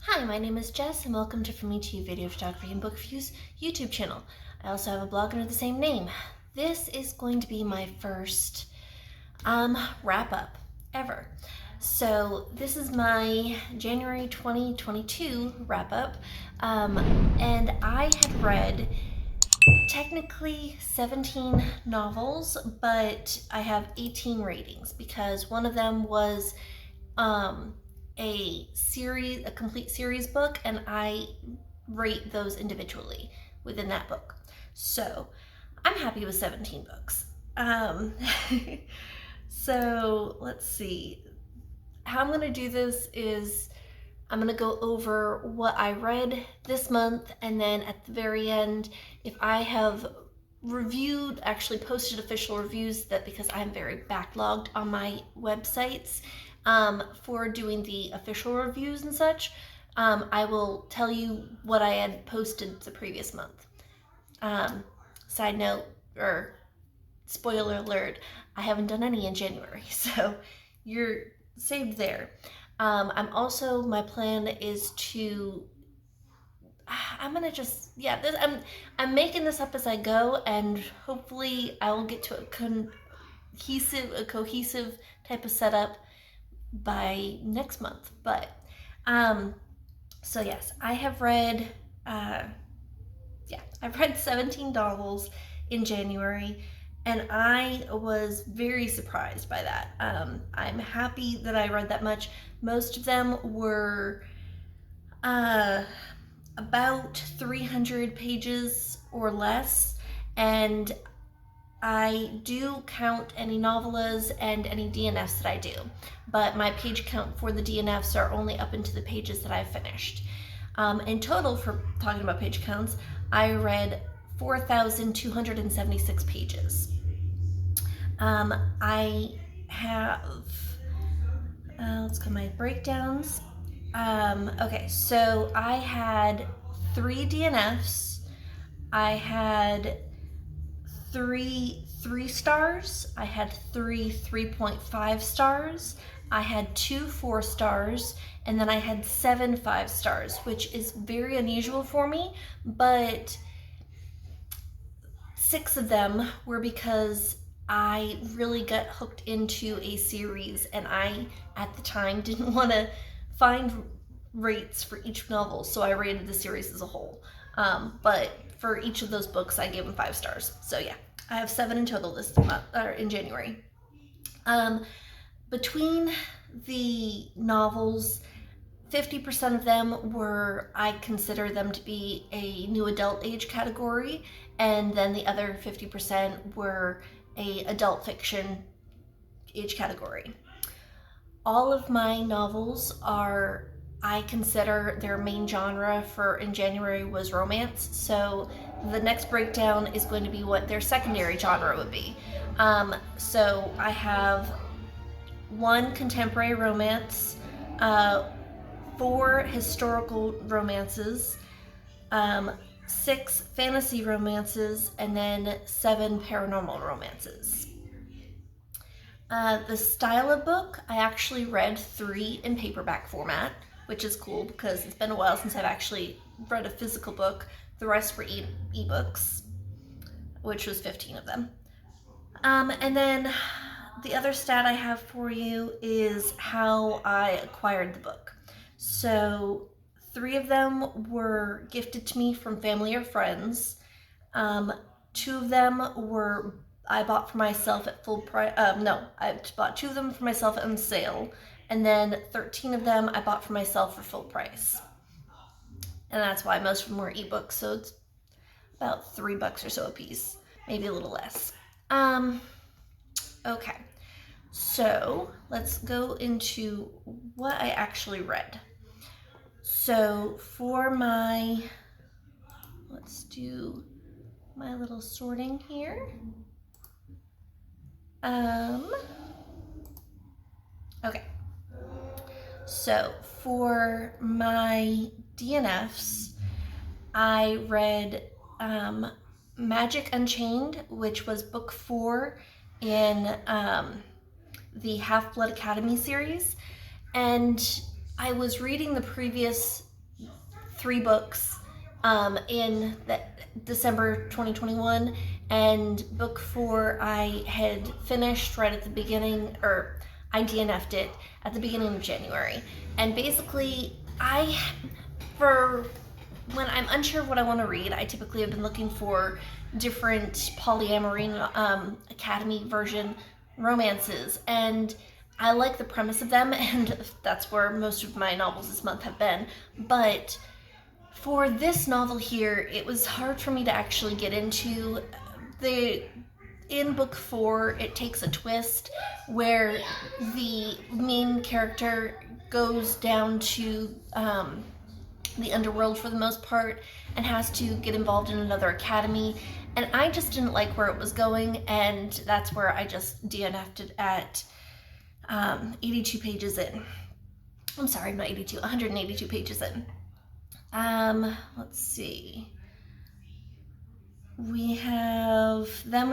Hi, my name is Jess and welcome to For Me To You Video Photography and Book Reviews YouTube channel. I also have a blog under the same name. This is going to be my first wrap-up ever. So this is my January 2022 wrap-up, and I had read technically 17 novels, but I have 18 ratings because one of them was a complete series book, and I rate those individually within that book. So I'm happy with 17 books. So let's see. How I'm gonna do this is I'm gonna go over what I read this month, and then at the very end, if I have actually posted official reviews, that because I'm very backlogged on my websites for doing the official reviews and such, I will tell you what I had posted the previous month. Side note, or spoiler alert, I haven't done any in January, so you're saved there. My plan is to, I'm making this up as I go, and hopefully I will get to a cohesive type of setup by next month. But so yes, I have read I've read 17 novels in January, and I was very surprised by that. I'm happy that I read that much. Most of them were about 300 pages or less, and I do count any novellas and any DNFs that I do, but my page count for the DNFs are only up into the pages that I've finished. In total, for talking about page counts, I read 4,276 pages. I have, let's go to my breakdowns. Okay, so I had 3 DNFs. I had 3 stars. I had 3 3.5 stars. I had 2 4 stars, and then I had 7 5 stars, which is very unusual for me, but 6 of them were because I really got hooked into a series, and I, at the time, didn't want to find rates for each novel, so I rated the series as a whole. But for each of those books, I gave them 5 stars. So yeah, I have 7 in total this month, or in January. Between the novels, 50% of them were, I consider them to be a new adult age category, and then the other 50% were a adult fiction age category. All of my novels are, I consider their main genre for in January was romance, so the next breakdown is going to be what their secondary genre would be. So I have 1 contemporary romance, 4 historical romances, 6 fantasy romances, and then 7 paranormal romances. The style of book, I actually read 3 in paperback format, which is cool because it's been a while since I've actually read a physical book. The rest were ebooks, which was 15 of them. And then the other stat I have for you is how I acquired the book. So 3 of them were gifted to me from family or friends. 2 of them were I bought for myself at full price. I bought 2 of them for myself on sale, and then 13 of them I bought for myself for full price. And that's why most of them were ebooks, so it's about $3 or so a piece, maybe a little less. Okay, so let's go into what I actually read. So for my, let's do my little sorting here. Okay, so for my DNFs, I read Magic Unchained, which was book 4 in the Half-Blood Academy series, and I was reading the previous 3 books in December 2021, and book 4 I had finished right at the beginning, or I DNF'd it at the beginning of January. And basically, for when I'm unsure of what I want to read, I typically have been looking for different polyamory academy version romances, and I like the premise of them, and that's where most of my novels this month have been. But for this novel here, it was hard for me to actually get into. In book 4, it takes a twist where the main character goes down to the underworld for the most part and has to get involved in another academy, and I just didn't like where it was going, and that's where I just DNF'd it at 82 pages in. I'm sorry, not 82, 182 pages in. Let's see. We have their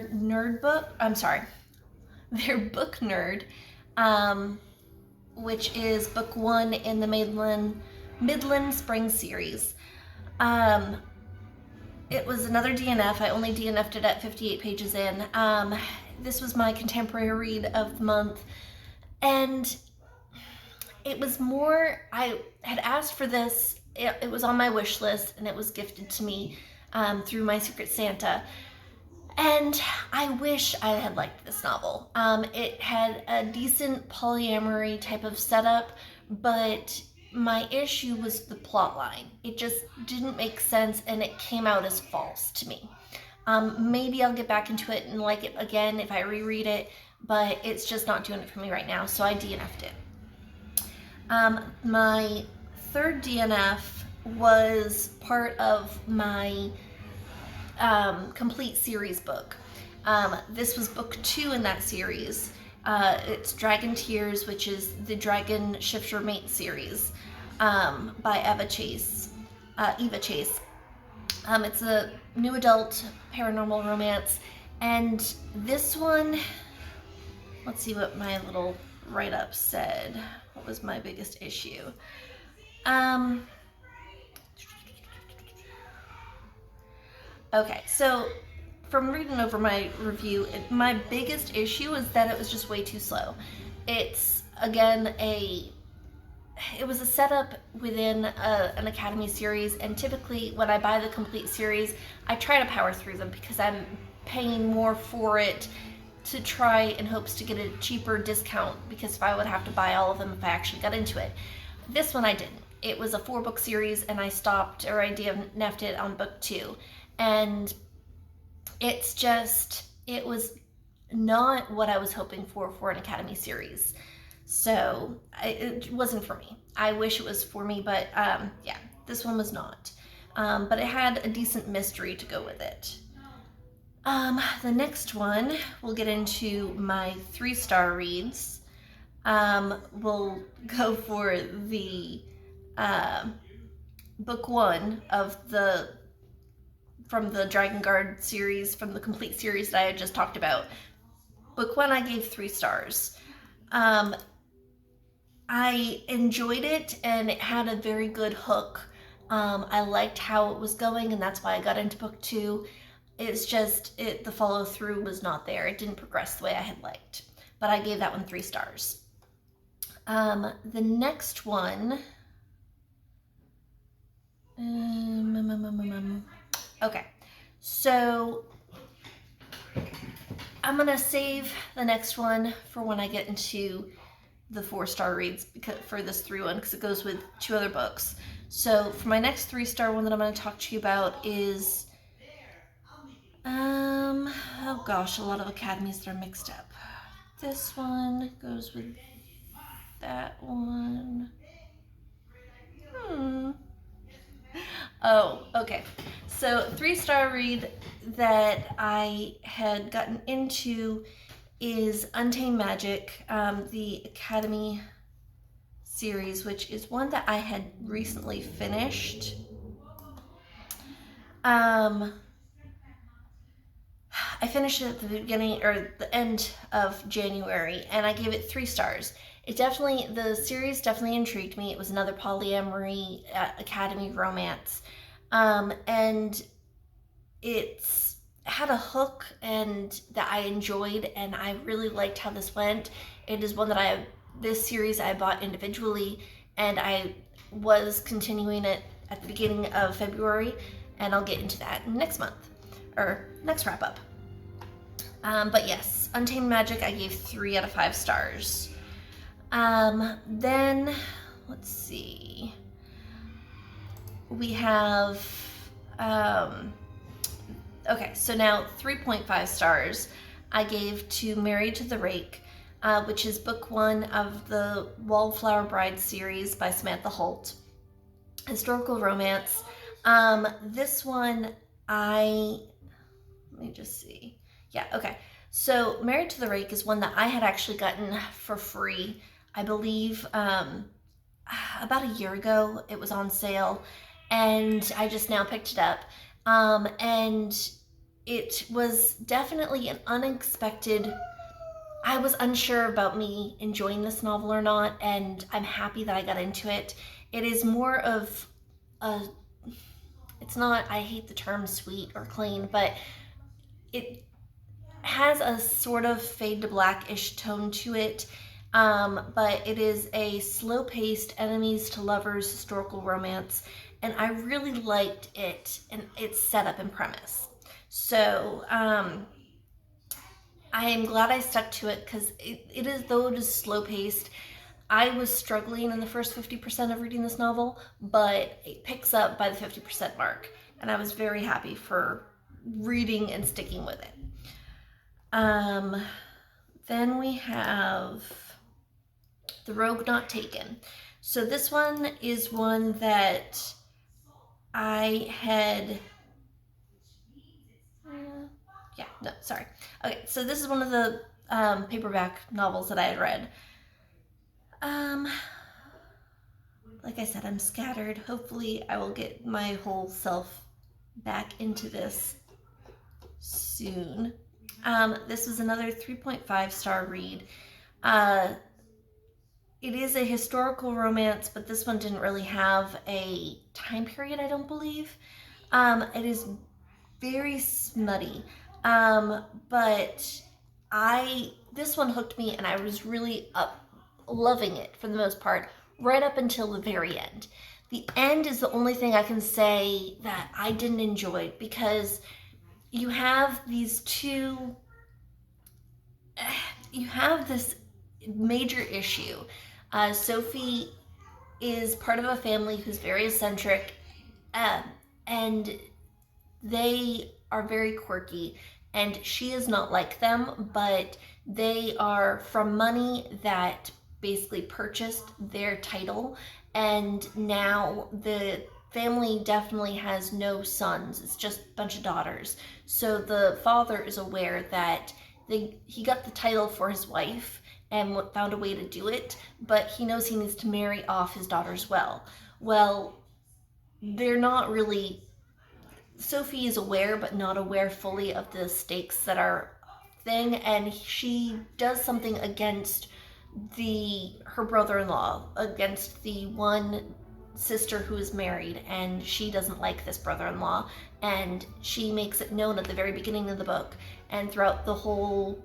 nerd book. I'm sorry, their book nerd, which is book 1 in the Midland Spring series. It was another DNF. I only DNF'd it at 58 pages in. This was my contemporary read of the month, and it was more, I had asked for this, it was on my wish list, and it was gifted to me through my Secret Santa. And I wish I had liked this novel. It had a decent polyamory type of setup, but my issue was the plot line. It just didn't make sense, and it came out as false to me. Maybe I'll get back into it and like it again if I reread it, but it's just not doing it for me right now, so I DNF'd it. My third DNF was part of my complete series book. This was book 2 in that series. It's Dragon Tears, which is the Dragon Shifter Mate series by Eva Chase. It's a new adult paranormal romance, and this one, let's see what my little write-up said. What was my biggest issue? Okay, so from reading over my review, my biggest issue is that it was just way too slow. It's, again, it was a setup within an Academy series, and typically when I buy the complete series, I try to power through them because I'm paying more for it to try in hopes to get a cheaper discount, because if I would have to buy all of them if I actually got into it. This one I didn't. It was a 4-book series, and I stopped, or I DNF'd it on book 2. And it's just, it was not what I was hoping for an Academy series. So it wasn't for me. I wish it was for me, but yeah, this one was not. But it had a decent mystery to go with it. The next one, we'll get into my 3-star reads. We'll go for the book 1 of from the Dragon Guard series, from the complete series that I had just talked about. Book 1 I gave 3 stars. I enjoyed it, and it had a very good hook. I liked how it was going, and that's why I got into book 2. It's just, the follow through was not there. It didn't progress the way I had liked, but I gave that one 3 stars. The next one, okay, so I'm gonna save the next one for when I get into the 4-star reads for this 3 one, because it goes with 2 other books. So for my next 3-star one that I'm going to talk to you about is, oh gosh, a lot of academies that are mixed up. This one goes with that one. Oh, okay. So 3-star read that I had gotten into is Untamed Magic, the Academy series, which is one that I had recently finished. I finished it at the beginning, or the end of January, and I gave it 3 stars. The series definitely intrigued me. It was another polyamory academy romance. And it's had a hook and that I enjoyed, and I really liked how this went. It is one that this series I bought individually, and I was continuing it at the beginning of February, and I'll get into that next month, or next wrap up. But yes, Untamed Magic I gave 3 out of 5 stars. Then, let's see. We have, okay, so now 3.5 stars I gave to Married to the Rake, which is book 1 of the Wallflower Bride series by Samantha Holt. Historical romance. This one, let me just see. Yeah, okay. So Married to the Rake is one that I had actually gotten for free, I believe, about a year ago. It was on sale, and I just now picked it up. And it was definitely an unexpected. I was unsure about me enjoying this novel or not, and I'm happy that I got into it. It is more of it's not, I hate the term sweet or clean, but it has a sort of fade to black-ish tone to it. But it is a slow-paced enemies to lovers historical romance, and I really liked it and its setup and premise. So I am glad I stuck to it, because though it is slow-paced, I was struggling in the first 50% of reading this novel, but it picks up by the 50% mark, and I was very happy for reading and sticking with it. Then we have The Rogue Not Taken. So this one is one that I had, Okay, so this is one of the paperback novels that I had read. Like I said, I'm scattered. Hopefully I will get my whole self back into this soon. This was another 3.5 star read. It is a historical romance, but this one didn't really have a time period, I don't believe. It is very smutty, but this one hooked me, and I was really loving it for the most part, right up until the very end. The end is the only thing I can say that I didn't enjoy, because you have this major issue. Sophie is part of a family who's very eccentric, and they are very quirky, and she is not like them, but they are from money that basically purchased their title, and now the family definitely has no sons. It's just a bunch of daughters. So the father is aware that he got the title for his wife and found a way to do it, but he knows he needs to marry off his daughters well. Well, they're not really. Sophie is aware, but not aware fully of the stakes that are thing, and she does something against her brother-in-law, against the one sister who is married, and she doesn't like this brother-in-law, and she makes it known at the very beginning of the book, and throughout the whole,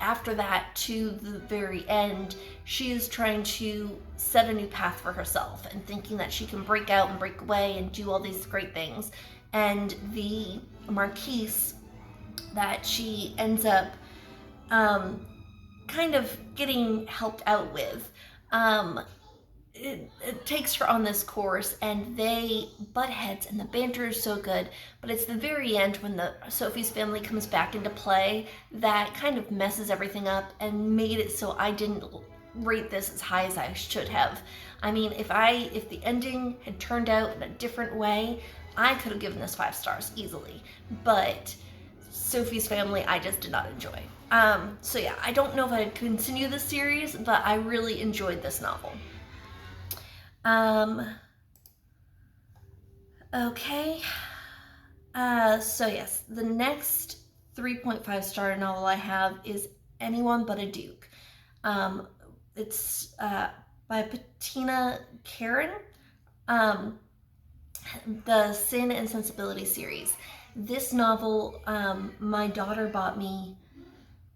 after that to the very end, she is trying to set a new path for herself and thinking that she can break out and break away and do all these great things. And the Marquise that she ends up kind of getting helped out with, it takes her on this course, and they butt heads, and the banter is so good. But it's the very end, when Sophie's family comes back into play, that kind of messes everything up and made it so I didn't rate this as high as I should have. I mean, if the ending had turned out in a different way, I could have given this 5 stars easily. But Sophie's family, I just did not enjoy. So yeah, I don't know if I'd continue this series, but I really enjoyed this novel. Okay. So yes, the next 3.5 star novel I have is Anyone But a Duke. It's by Patina Karen, um, the Sin and Sensibility series. This novel, my daughter bought me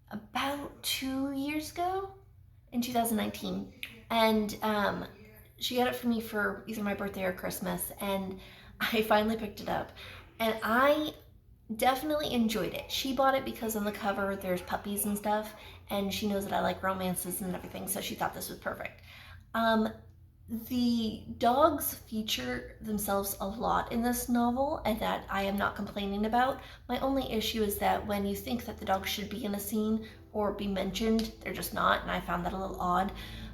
about 2 years ago in 2019, and she got it for me for either my birthday or Christmas, and I finally picked it up, and I definitely enjoyed it. She bought it because on the cover there's puppies and stuff, and she knows that I like romances and everything, so she thought this was perfect. The dogs feature themselves a lot in this novel, and that I am not complaining about. My only issue is that when you think that the dogs should be in a scene or be mentioned, they're just not, and I found that a little odd.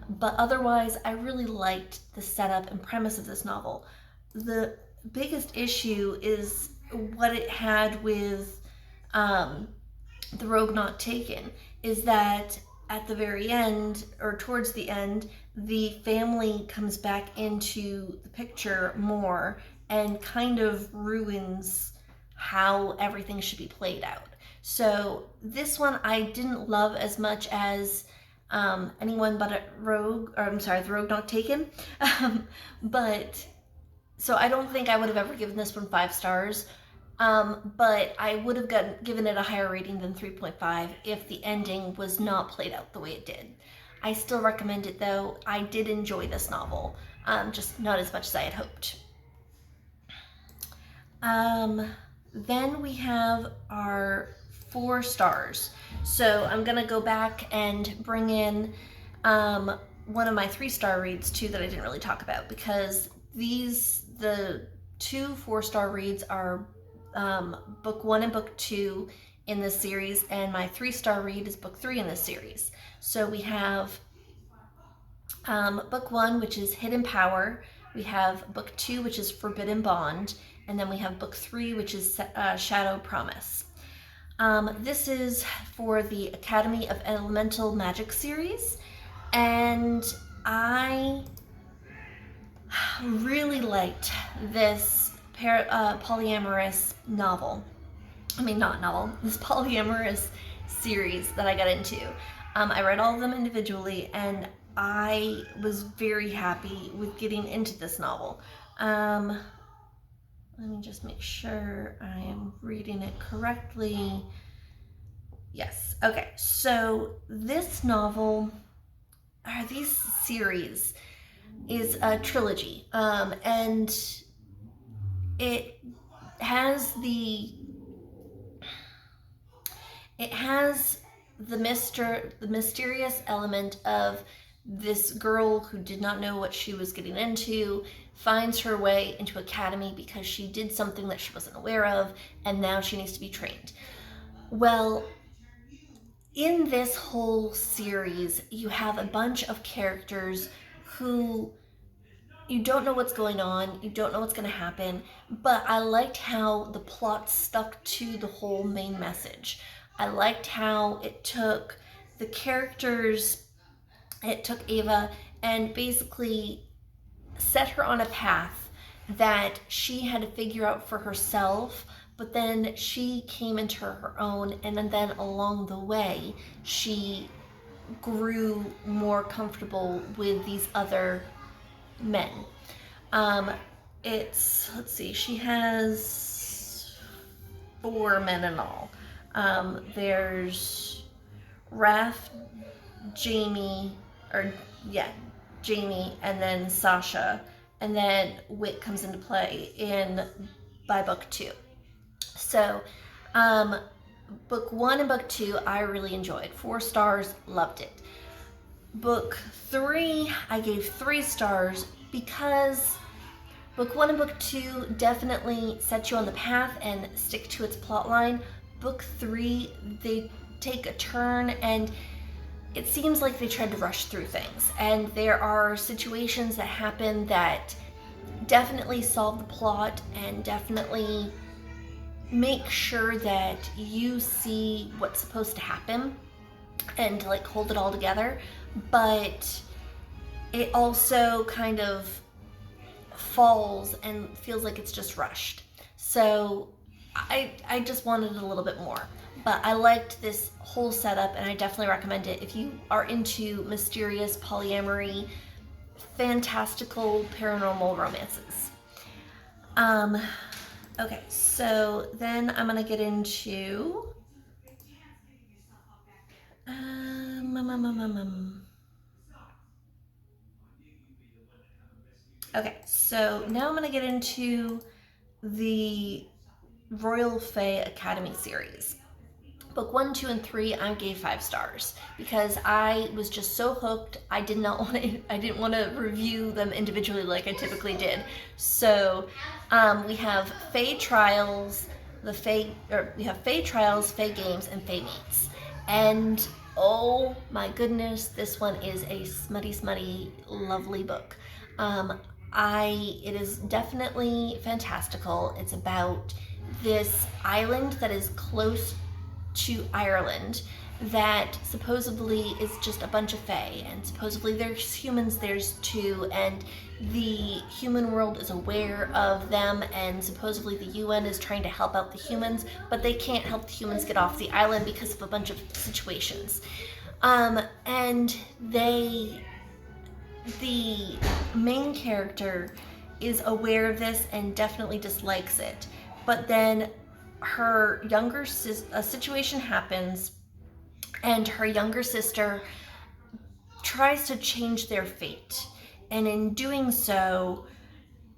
But otherwise, I really liked the setup and premise of this novel. The biggest issue is what it had with The Rogue Not Taken, is that at the very end, or towards the end, the family comes back into the picture more and kind of ruins how everything should be played out. So this one I didn't love as much as Anyone But a Rogue, or I'm sorry, The Rogue Not Taken. But so I don't think I would have ever given this one 5 stars. But I would have given it a higher rating than 3.5 if the ending was not played out the way it did. I still recommend it though. I did enjoy this novel, just not as much as I had hoped. Then we have our 4 stars. So I'm gonna go back and bring in one of my 3-star reads too that I didn't really talk about, because the 2 4-star reads are book 1 and book 2 in this series, and my 3-star read is book 3 in this series. So we have book 1, which is Hidden Power. We have book 2, which is Forbidden Bond, and then we have book 3, which is Shadow Promise. This is for the Academy of Elemental Magic series, and I really liked this polyamorous novel. This polyamorous series that I got into. I read all of them individually, and I was very happy with getting into this novel. Let me just make sure I am reading it correctly. Yes, okay, so this novel, or this series, is a trilogy, and it has the mysterious element of this girl who did not know what she was getting into, finds her way into academy because she did something that she wasn't aware of, and now she needs to be trained. Well, in this whole series, you have a bunch of characters who you don't know what's going on, you don't know what's going to happen, but I liked how the plot stuck to the whole main message. I liked how it took the characters, it took Ava, and basically set her on a path that she had to figure out for herself, but then she came into her own, and then along the way, she grew more comfortable with these other men. Let's see, she has 4 men in all. There's Raph, Jamie, and then Sasha, and then Wit comes into play by book 2. So, book 1 and book 2 I really enjoyed. 4 stars, loved it. Book 3 I gave 3 stars because book 1 and book 2 definitely set you on the path and stick to its plot line. Book 3, they take a turn, and it seems like they tried to rush through things, and there are situations that happen that definitely solve the plot and definitely make sure that you see what's supposed to happen and like hold it all together, but it also kind of falls and feels like it's just rushed. So I just wanted a little bit more. But I liked this whole setup, and I definitely recommend it if you are into mysterious polyamory, fantastical paranormal romances. Okay, so then I'm gonna get into okay, so now I'm gonna get into the Royal Fae Academy series. Book 1, 2, and 3, I gave 5 stars because I was just so hooked. I didn't want to review them individually like I typically did. So we have Fae Trials, we have Fae Trials, Fae Games, and Fae Meets. And oh my goodness, this one is a smutty, lovely book. It is definitely fantastical. It's about this island that is close to Ireland that supposedly is just a bunch of fae, and supposedly there's humans there too, and the human world is aware of them, and supposedly the UN is trying to help out the humans, but they can't help the humans get off the island because of a bunch of situations. And the main character is aware of this and definitely dislikes it, but then a situation happens, and her younger sister tries to change their fate, and in doing so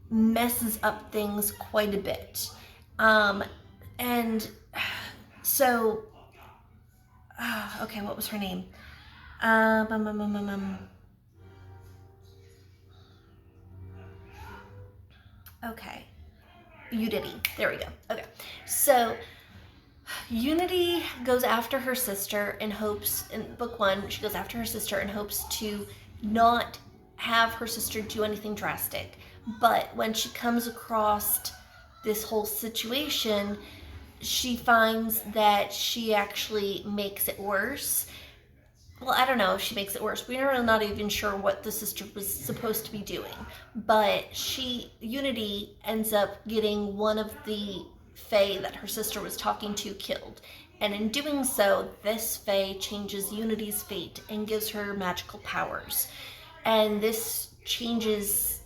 messes up things quite a bit. And so okay, what was her name? Okay, Unity. There we go. Okay, so Unity goes after her sister in hopes, in book 1, she goes after her sister in hopes to not have her sister do anything drastic. But when she comes across this whole situation, she finds that she actually makes it worse. Well, I don't know if she makes it worse. We're not even sure what the sister was supposed to be doing. But Unity ends up getting one of the fae that her sister was talking to killed. And in doing so, this fae changes Unity's fate and gives her magical powers. And this changes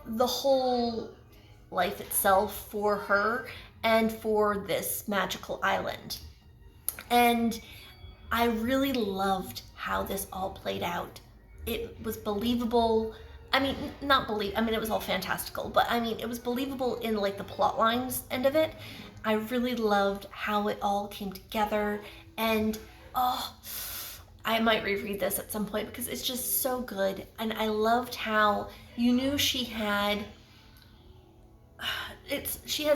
the whole life itself for her and for this magical island. And I really loved how this all played out. It was believable. I mean, it was all fantastical, but I mean, it was believable in like the plot lines end of it. I really loved how it all came together, and I might reread this at some point because it's just so good. And I loved how you knew she has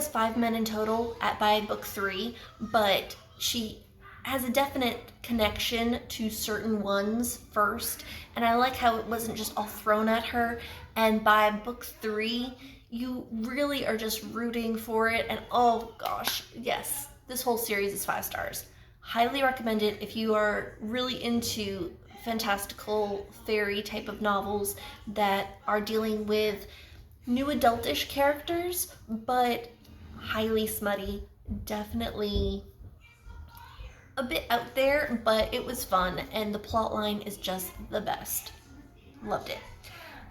5 men in total by book 3, but she has a definite connection to certain ones first, and I like how it wasn't just all thrown at her, and by book 3 you really are just rooting for it. And oh gosh, yes, this whole series is 5 stars. Highly recommend it if you are really into fantastical fairy type of novels that are dealing with new adultish characters but highly smutty. Definitely a bit out there, but it was fun, and the plot line is just the best. Loved it.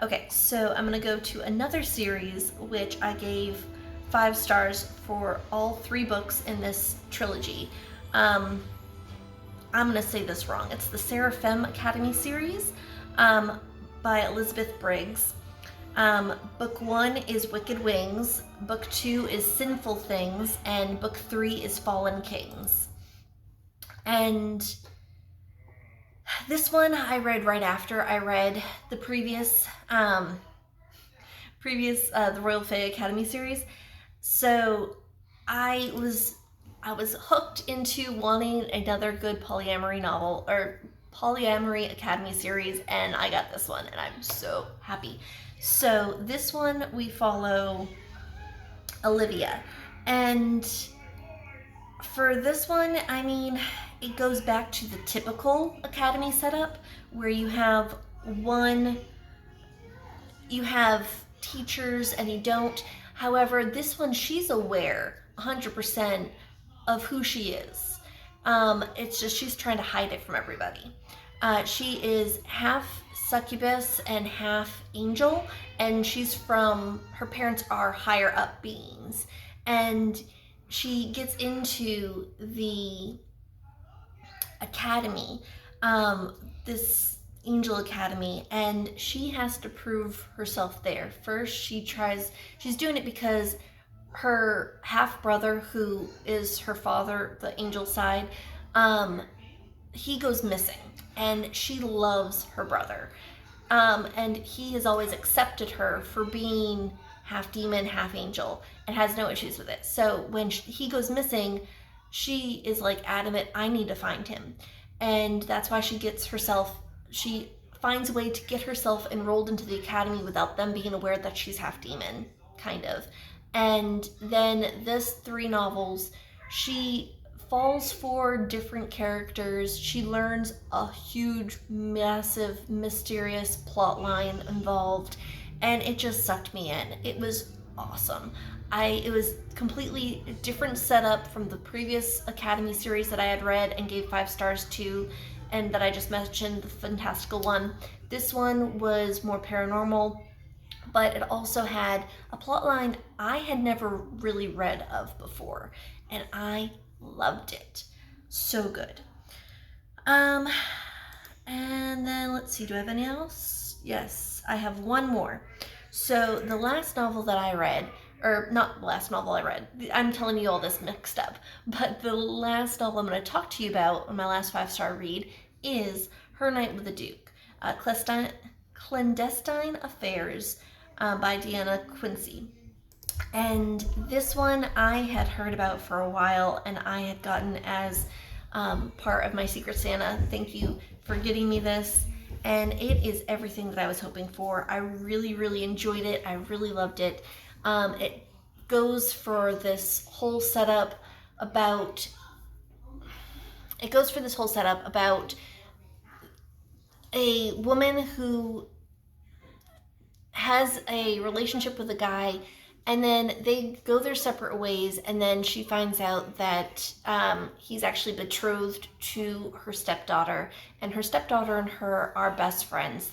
Okay, so I'm gonna go to another series which I gave 5 stars for all 3 books in this trilogy. I'm gonna say this wrong. It's the Seraphim Academy series by Elizabeth Briggs. Book 1 is Wicked Wings, book 2 is Sinful Things, and book 3 is Fallen Kings. And this one I read right after I read the previous the Royal Fae Academy series. So I was hooked into wanting another good polyamory novel or polyamory academy series, and I got this one, and I'm so happy. So this one we follow Olivia, and for this one, I mean, it goes back to the typical academy setup where you have teachers and you don't. However, this one, she's aware 100% of who she is. It's just she's trying to hide it from everybody. She is half succubus and half angel, and her parents are higher up beings. And she gets into the academy, this angel academy, and she has to prove herself there. First, she's doing it because her half brother, who is her father, the angel side, he goes missing, and she loves her brother. And he has always accepted her for being half demon, half angel, and has no issues with it. So when he goes missing, she is like adamant, I need to find him. And that's why she finds a way to get herself enrolled into the academy without them being aware that she's half demon, kind of. And then this 3 novels, she falls for different characters. She learns a huge, massive, mysterious plot line involved, and it just sucked me in. It was awesome. It was completely different setup from the previous Academy series that I had read and gave 5 stars to, and that I just mentioned, the fantastical one. This one was more paranormal, but it also had a plot line I had never really read of before, and I loved it. So good. And then let's see, do I have any else? Yes, I have one more. So the last novel that I read, or not the last novel I read, I'm telling you all this mixed up, but the last novel I'm going to talk to you about on my last 5-star read is Her Night with the Duke, Clandestine Affairs by Deanna Quincy. And this one I had heard about for a while, and I had gotten as part of my Secret Santa. Thank you for getting me this. And it is everything that I was hoping for. I really, really enjoyed it. I really loved it. It goes for this whole setup about a woman who has a relationship with a guy, and then they go their separate ways, and then she finds out that he's actually betrothed to her stepdaughter, and her stepdaughter and her are best friends.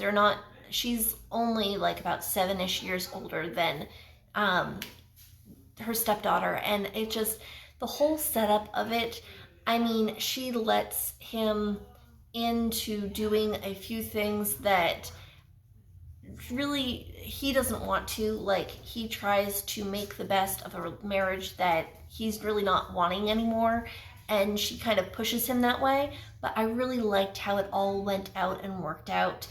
She's only like about 7-ish years older than her stepdaughter, and it just, the whole setup of it, I mean, she lets him into doing a few things that really he doesn't want to. Like, he tries to make the best of a marriage that he's really not wanting anymore, and she kind of pushes him that way. But I really liked how it all went out and worked out.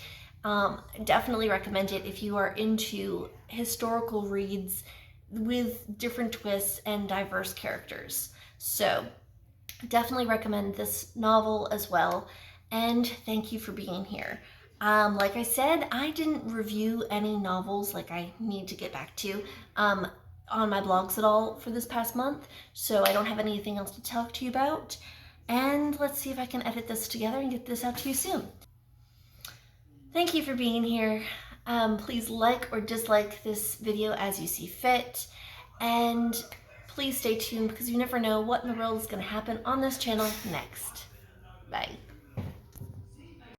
Definitely recommend it if you are into historical reads with different twists and diverse characters. So definitely recommend this novel as well, and thank you for being here. Like I said, I didn't review any novels like I need to get back to on my blogs at all for this past month, so I don't have anything else to talk to you about. And let's see if I can edit this together and get this out to you soon. Thank you for being here. Please like or dislike this video as you see fit, and please stay tuned because you never know what in the world is going to happen on this channel next. Bye.